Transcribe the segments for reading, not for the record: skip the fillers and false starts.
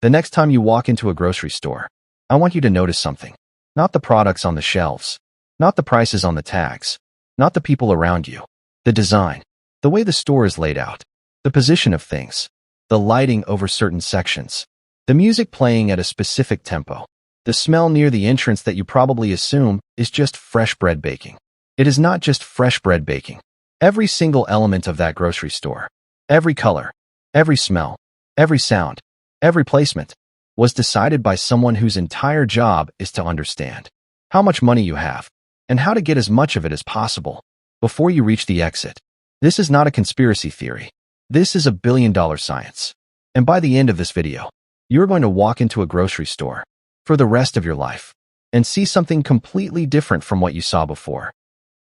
The next time you walk into a grocery store, I want you to notice something. Not the products on the shelves, not the prices on the tags, not the people around you. The design, the way the store is laid out, the position of things, the lighting over certain sections, the music playing at a specific tempo, the smell near the entrance that you probably assume is just fresh bread baking. It is not just fresh bread baking. Every single element of that grocery store, every color, every smell, every sound, every placement, was decided by someone whose entire job is to understand how much money you have and how to get as much of it as possible before you reach the exit. This is not a conspiracy theory. This is a billion-dollar science. And by the end of this video, you're going to walk into a grocery store for the rest of your life and see something completely different from what you saw before.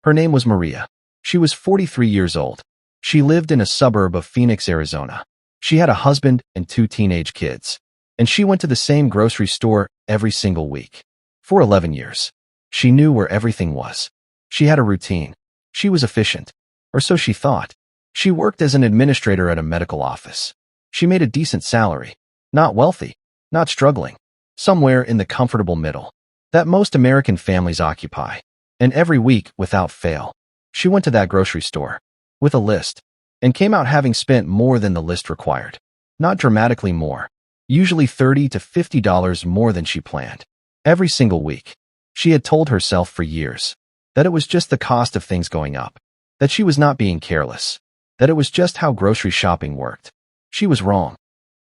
Her name was Maria. She was 43 years old. She lived in a suburb of Phoenix, Arizona. She had a husband and 2 teenage kids, and she went to the same grocery store every single week. For 11 years, she knew where everything was. She had a routine. She was efficient, or so she thought. She worked as an administrator at a medical office. She made a decent salary. Not wealthy, not struggling. Somewhere in the comfortable middle that most American families occupy. And every week, without fail, she went to that grocery store with a list and came out having spent more than the list required. Not dramatically more, usually $30 to $50 more than she planned. Every single week, she had told herself for years that it was just the cost of things going up, that she was not being careless, that it was just how grocery shopping worked. She was wrong.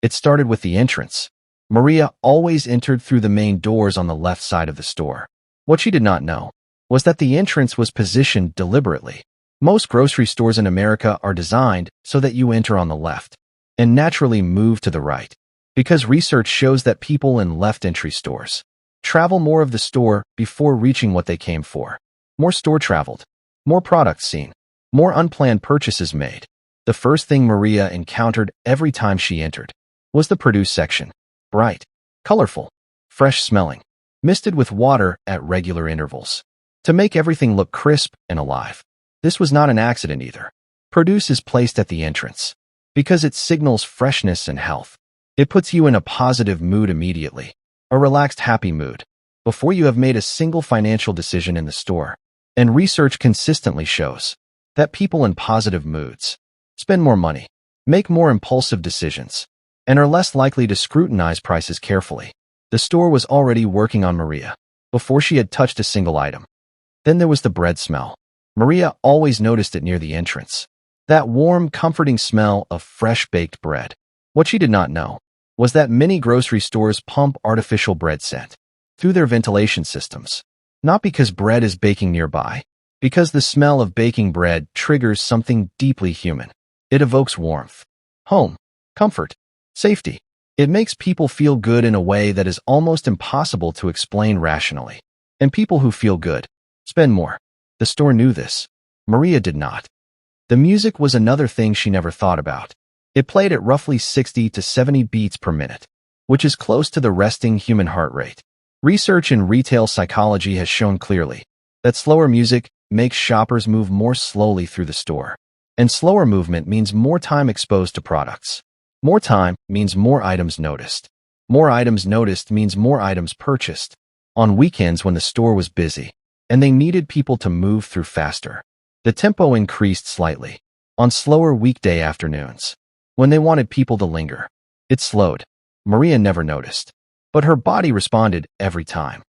It started with the entrance. Maria always entered through the main doors on the left side of the store. What she did not know was that the entrance was positioned deliberately. Most grocery stores in America are designed so that you enter on the left and naturally move to the right, because research shows that people in left entry stores travel more of the store before reaching what they came for. More store traveled, more products seen, more unplanned purchases made. The first thing Maria encountered every time she entered was the produce section. Bright, colorful, fresh smelling, misted with water at regular intervals to make everything look crisp and alive. This was not an accident either. Produce is placed at the entrance because it signals freshness and health. It puts you in a positive mood immediately, a relaxed, happy mood, before you have made a single financial decision in the store. And research consistently shows that people in positive moods spend more money, make more impulsive decisions, and are less likely to scrutinize prices carefully. The store was already working on Maria before she had touched a single item. Then there was the bread smell. Maria always noticed it near the entrance. That warm, comforting smell of fresh baked bread. What she did not know was that many grocery stores pump artificial bread scent through their ventilation systems. Not because bread is baking nearby, because the smell of baking bread triggers something deeply human. It evokes warmth, home, comfort, safety. It makes people feel good in a way that is almost impossible to explain rationally. And people who feel good spend more. The store knew this. Maria did not. The music was another thing she never thought about. It played at roughly 60 to 70 beats per minute, which is close to the resting human heart rate. Research in retail psychology has shown clearly that slower music makes shoppers move more slowly through the store. And slower movement means more time exposed to products. More time means more items noticed. More items noticed means more items purchased. On weekends when the store was busy and they needed people to move through faster, the tempo increased slightly. On slower weekday afternoons, when they wanted people to linger, it slowed. Maria never noticed, but her body responded every time.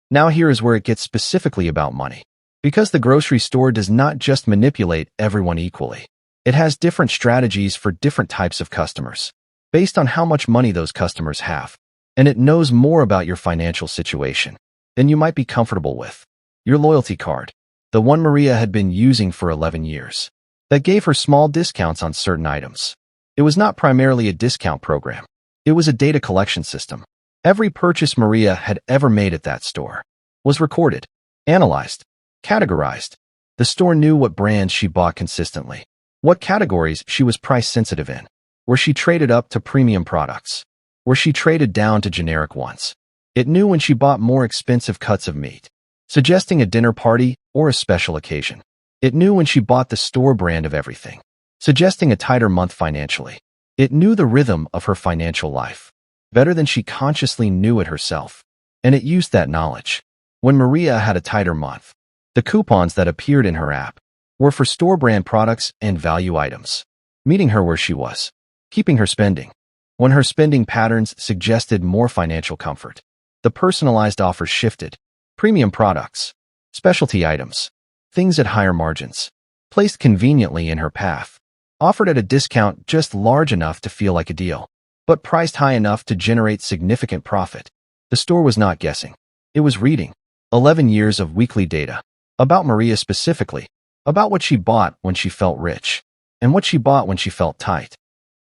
Now here is where it gets specifically about money. Because the grocery store does not just manipulate everyone equally. It has different strategies for different types of customers, based on how much money those customers have. And it knows more about your financial situation than you might be comfortable with. Your loyalty card, the one Maria had been using for 11 years, that gave her small discounts on certain items. It was not primarily a discount program. It was a data collection system. Every purchase Maria had ever made at that store was recorded, analyzed, categorized. The store knew what brands she bought consistently, what categories she was price sensitive in, where she traded up to premium products, where she traded down to generic ones. It knew when she bought more expensive cuts of meat, suggesting a dinner party or a special occasion. It knew when she bought the store brand of everything, suggesting a tighter month financially. It knew the rhythm of her financial life. better than she consciously knew it herself. And it used that knowledge. When Maria had a tighter month, the coupons that appeared in her app were for store brand products and value items, meeting her where she was, keeping her spending. When her spending patterns suggested more financial comfort, the personalized offers shifted. Premium products, specialty items, things at higher margins, placed conveniently in her path, offered at a discount just large enough to feel like a deal, but priced high enough to generate significant profit. The store was not guessing. It was reading 11 years of weekly data about Maria specifically, about what she bought when she felt rich and what she bought when she felt tight.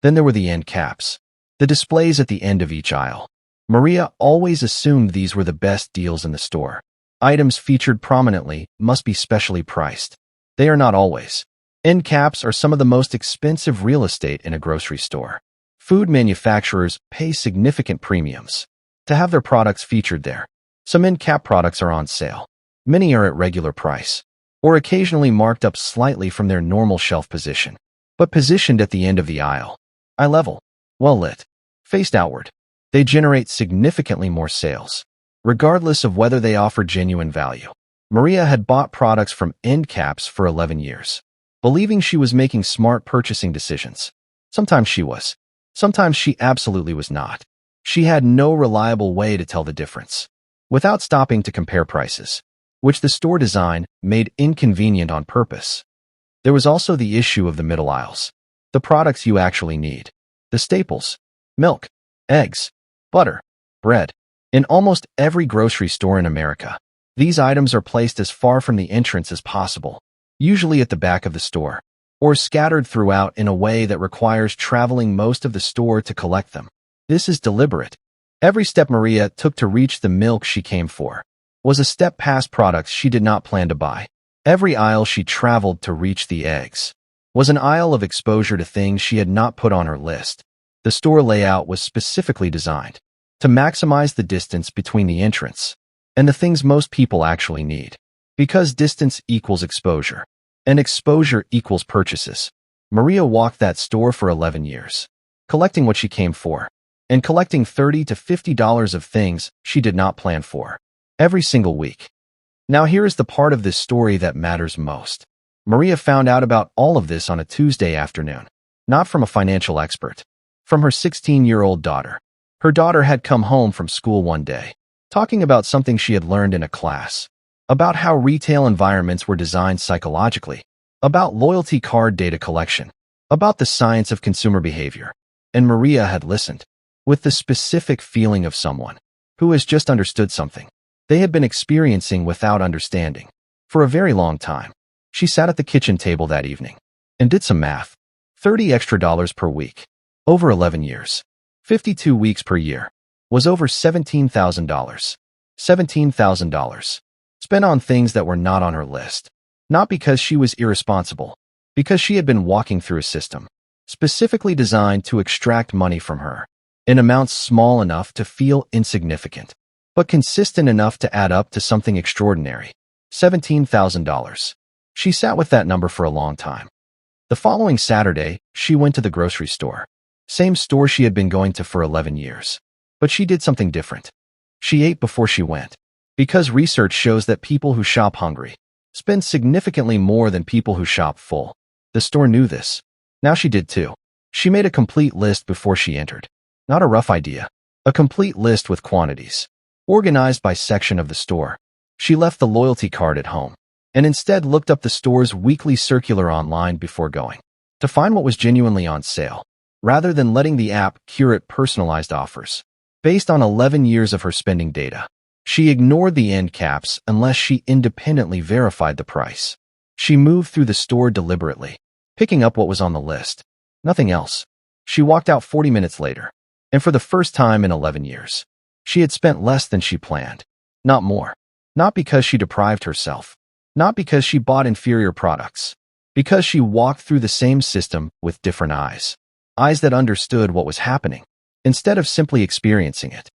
Then there were the end caps, the displays at the end of each aisle. Maria always assumed these were the best deals in the store. Items featured prominently must be specially priced. They are not always. End caps are some of the most expensive real estate in a grocery store. Food manufacturers pay significant premiums to have their products featured there. Some end cap products are on sale. Many are at regular price, or occasionally marked up slightly from their normal shelf position, but positioned at the end of the aisle. Eye level, well lit, faced outward. They generate significantly more sales, regardless of whether they offer genuine value. Maria had bought products from end caps for 11 years, believing she was making smart purchasing decisions. Sometimes she was. Sometimes she absolutely was not. She had no reliable way to tell the difference, without stopping to compare prices, which the store design made inconvenient on purpose. There was also the issue of the middle aisles, the products you actually need, the staples, milk, eggs, butter, bread. In almost every grocery store in America, these items are placed as far from the entrance as possible, usually at the back of the store, or scattered throughout in a way that requires traveling most of the store to collect them. This is deliberate. Every step Maria took to reach the milk she came for was a step past products she did not plan to buy. Every aisle she traveled to reach the eggs was an aisle of exposure to things she had not put on her list. The store layout was specifically designed to maximize the distance between the entrance and the things most people actually need. Because distance equals exposure, and exposure equals purchases, Maria walked that store for 11 years, collecting what she came for, and collecting $30 to $50 of things she did not plan for, every single week. Now here is the part of this story that matters most. Maria found out about all of this on a Tuesday afternoon, not from a financial expert, from her 16-year-old daughter. Her daughter had come home from school one day, talking about something she had learned in a class, about how retail environments were designed psychologically, about loyalty card data collection, about the science of consumer behavior. And Maria had listened, with the specific feeling of someone who has just understood something they had been experiencing without understanding for a very long time. She sat at the kitchen table that evening and did some math. $30 extra per week, over 11 years, 52 weeks per year, was over $17,000. $17,000 spent on things that were not on her list. Not because she was irresponsible, because she had been walking through a system specifically designed to extract money from her in amounts small enough to feel insignificant, but consistent enough to add up to something extraordinary. $17,000. She sat with that number for a long time. The following Saturday, she went to the grocery store. Same store she had been going to for 11 years. But she did something different. She ate before she went. Because research shows that people who shop hungry spend significantly more than people who shop full. The store knew this. Now she did too. She made a complete list before she entered. Not a rough idea. A complete list with quantities, organized by section of the store. She left the loyalty card at home and instead looked up the store's weekly circular online before going to find what was genuinely on sale, rather than letting the app curate personalized offers based on 11 years of her spending data. She ignored the end caps unless she independently verified the price. She moved through the store deliberately, picking up what was on the list. Nothing else. She walked out 40 minutes later, and for the first time in 11 years, she had spent less than she planned. Not more. Not because she deprived herself. Not because she bought inferior products. Because she walked through the same system with different eyes. Eyes that understood what was happening, instead of simply experiencing it.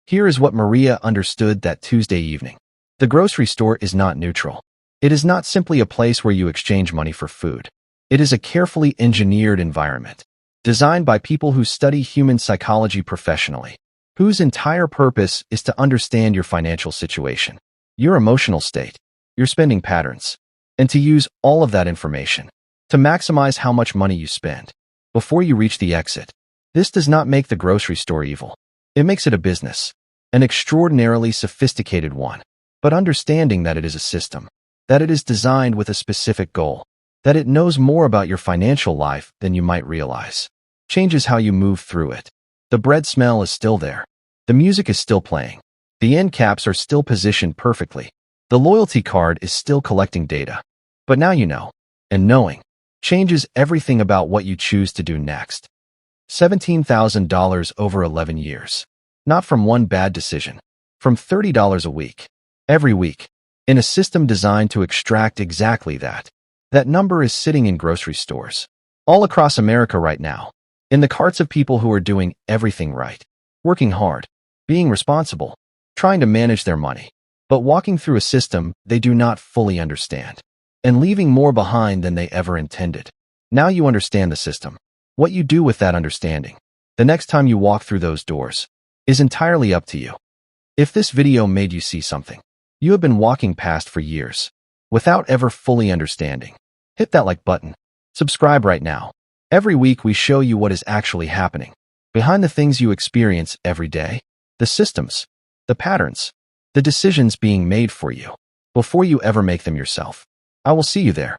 Here is what Maria understood that Tuesday evening. The grocery store is not neutral. It is not simply a place where you exchange money for food. It is a carefully engineered environment, designed by people who study human psychology professionally. whose entire purpose is to understand your financial situation, your emotional state, your spending patterns, and to use all of that information to maximize how much money you spend before you reach the exit. This does not make the grocery store evil. It makes it a business, an extraordinarily sophisticated one, but understanding that it is a system, that it is designed with a specific goal, that it knows more about your financial life than you might realize, changes how you move through it. The bread smell is still there. The music is still playing. The end caps are still positioned perfectly. The loyalty card is still collecting data. But now you know, and knowing changes everything about what you choose to do next. $17,000 over 11 years. Not from one bad decision. From $30 a week. Every week. In a system designed to extract exactly that. That number is sitting in grocery stores. All across America right now. In the carts of people who are doing everything right. Working hard. Being responsible. Trying to manage their money. But walking through a system they do not fully understand. And leaving more behind than they ever intended. Now you understand the system. What you do with that understanding, the next time you walk through those doors, is entirely up to you. If this video made you see something you have been walking past for years, without ever fully understanding, hit that like button. Subscribe right now. Every week we show you what is actually happening, behind the things you experience every day, the systems, the patterns, the decisions being made for you, before you ever make them yourself. I will see you there.